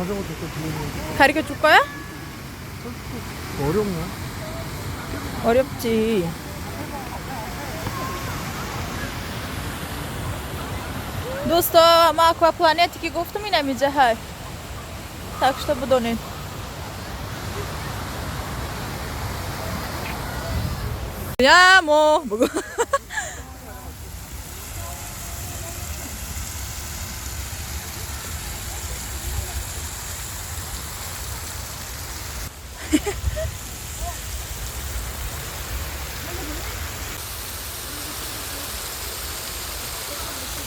자전거 좀 빌리는 가르쳐 줄 거야? 어렵나? 어렵지. دوستا ما اکواپلانتی که گفتم این همیجه های تاکشتا بدونین Andiamo!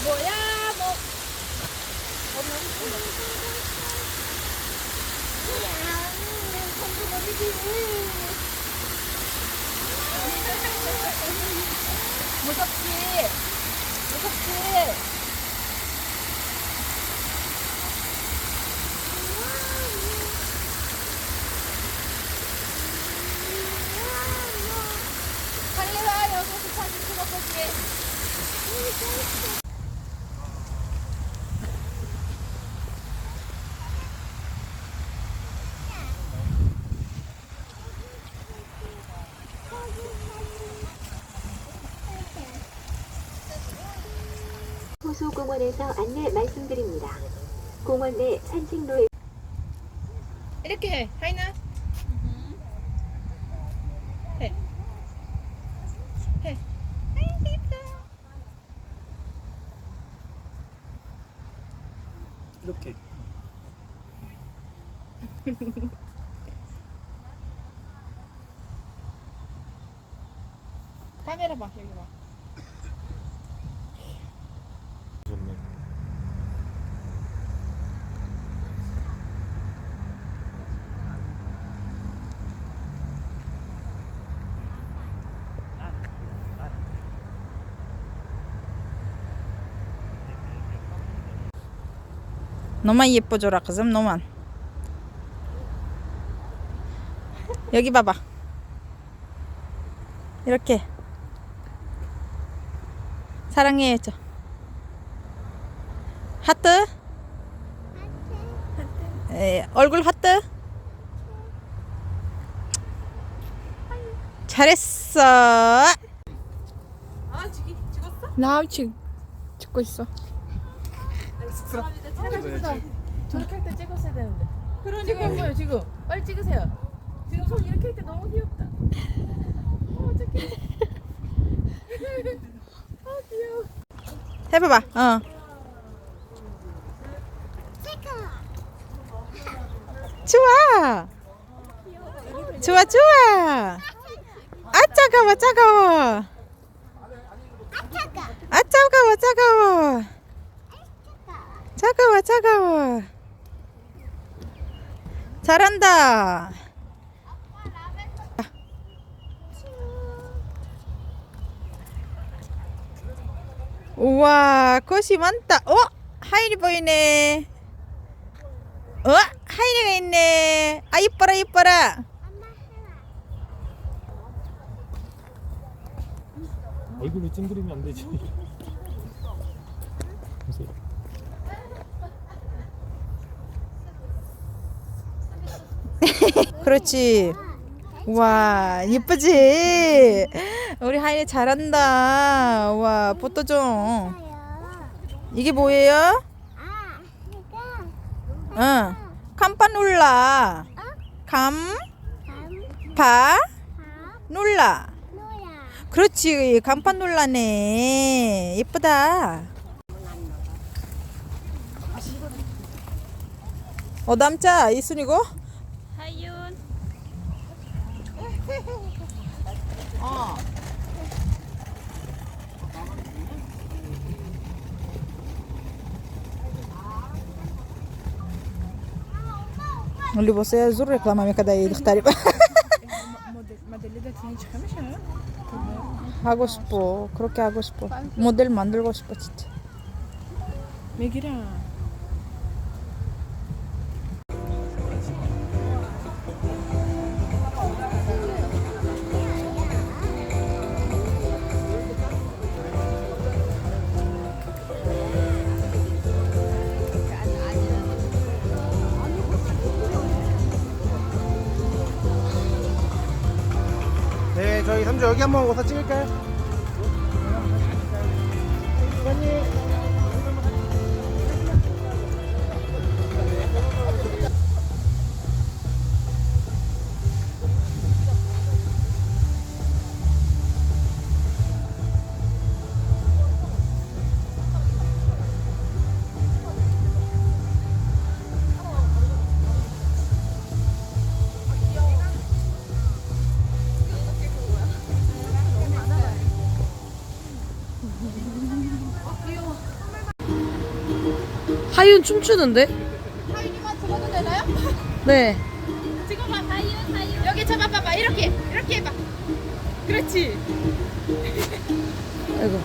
Vogliamo! 무섭지? 무섭지? 빨리 와, 여기서 사진 찍어볼게. 호수공원에서 안내 말씀드립니다. 공원 내 산책로에 이렇게 해, 하이나. 해. 해. 이렇게. 카메라 봐, 여기 봐. 좋네. 너만 예뻐져라, 그럼 너만. 여기 봐봐. 이렇게. 사랑해 해줘. 하트? 얼굴 하트? 잘했어. 아, 찍었어? 나 지금 찍고 있어. 저렇게 할 때 찍었어야 되는데. 지금 뭐예요 지금? 빨리 찍으세요. 지금 손 이렇게 할 때 너무 귀엽다. 어떡해. 귀여워. 해봐봐. 어. 좋아. 좋아, 좋아. 아, 차가워, 차가워. 아, 차가워, 차가워. 차가워, 차가워. 잘한다. 우와, 꽃이 많다. 하이리 보이네. 하이리가 있네. 아, 이뻐라, 이뻐라. 얼굴을 찡그리면 안 되지. 보세요. 그렇지. 와, 예쁘지? 우리 하이리 잘한다. 와, 포토 좀. 이게 뭐예요? 응. 캄파놀라. 놀라. 그렇지. 캄파놀라네. 예쁘다. 남자 이순이고? 하윤. اللي بصي زور ريكلاما كذا يختارب 모델리가 진이 참으셔요? 하고 싶어. 그렇게 하고 싶어. 모델 만들고 싶어 진짜. 맥이랑. 저희 삼촌 여기 한번 와서 찍을까요? 하윤 춤추는데? 하윤이만 찍어도 되나요? 네. 찍어봐 하윤 여기 잡아봐봐 이렇게 해봐 그렇지 아이고.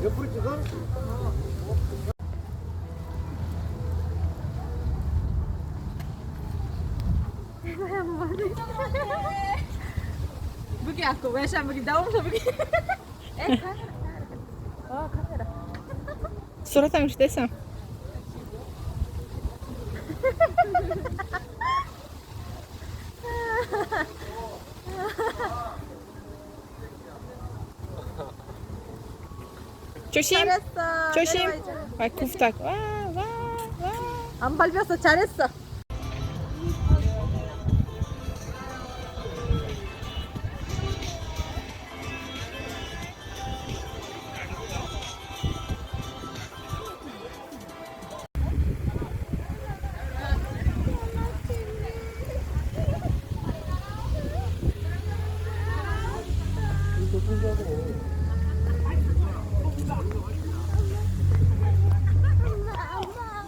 옆으로 찍어? Begini aku, biasa begini daun sama begini. 수라상 됐어. 조심. 잘했어. 조심. 내려와, 이제. 아, 굽딱. 와, 와, 와. 안 밟혔어. 잘했어.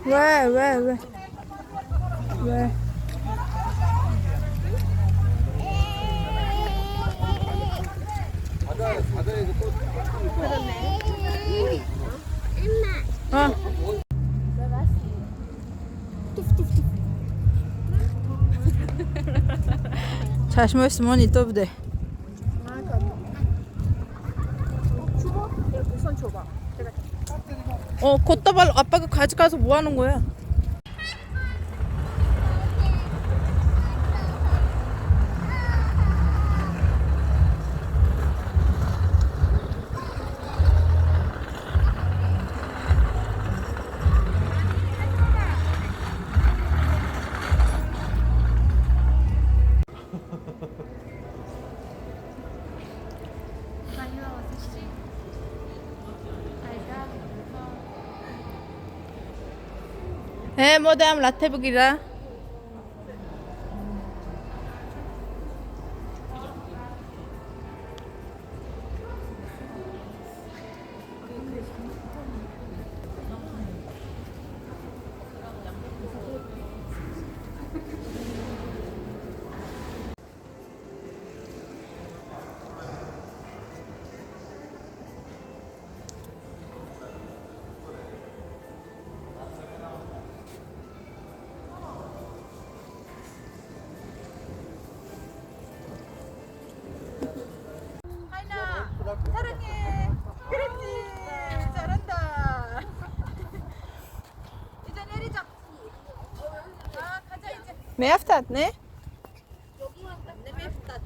왜? 왜? 어. Çeşme moni to bude. 우선 줘봐. 걷다 발 아빠가 가져가서 뭐 하는 거야? 모담 라테북이라. 사랑해. 그렇지. 잘한다. 이제 내리자. 아, 가자 이제. 메아프탓 네? Ne meftat.